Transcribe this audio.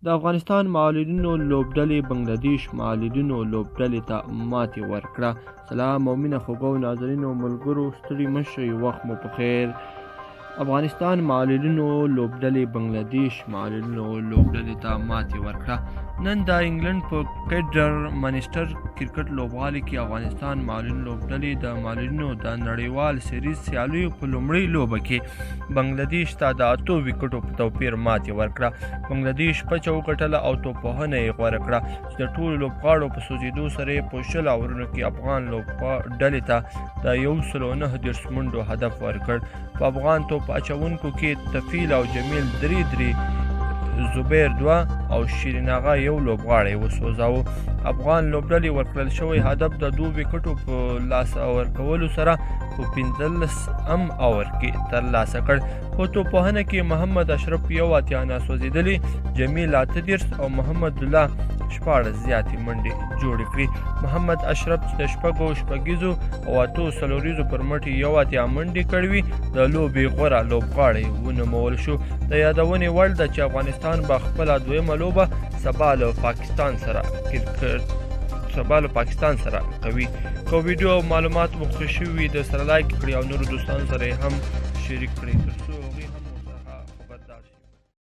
د افغانستان معلولینو لوبډلې بنګلادیش معلولینو لوبډلې ته ماتې ورکړه. سلام او مینه خوږو ناظرینو ملګرو، ستړي مه شئ، وخت مو په خیر. افغانستان معلولینو لوبډلې بنګلادیش معلولینو لوبډلې ته ماتې ورکړه. نن د انګلند په کیډر منسټر کرکټ لوبغالي کې افغانستان معلولینو لوبډلې د معلولینو د نړیوال سیریز سیالیو په لومړۍ لوبه کې بنګلادیش ته د 8 وکټو په توپیر ماتې ورکړه. بنګلادیش پچه وګټله او توپوهنه یې غوره کړه چې د ټولو لوبغاړو په سوځېدو سره یې په 20 اورونو کې افغان لوبډلې ته د 139 منډو هدف ورکړ. په افغان توپ اچونکو کې تفیل او جمیل 3 زبیر 2 او شیرین آغا 1 لوبغاړی وسوځاوه. افغان لوبډلې ورکړل شوی هدف د 2 وکټو په لاس ورکولو سره په 15 اور کې ترلاسه کړ. په توپوهنه کې محمد اشرف 1 سوځېدلی، جمیل 38 او محمد الله 14 زیاتې منډې جوړې کړې. محمد اشرف چې د شپږیزو او 8 څلوریزو پر مټ 1 منډې کړې د لوبې غوره لوبغاړی ونومول شو. د یادونې وړ ده چې افغانستان به خپله دویمه لوبه سبا له پاکستان سره کوي. که ویډیو او معلومات مو خوښ شوي د سره لایک کړئ او نورو دوستانو سره هم شریک کړئ ترڅو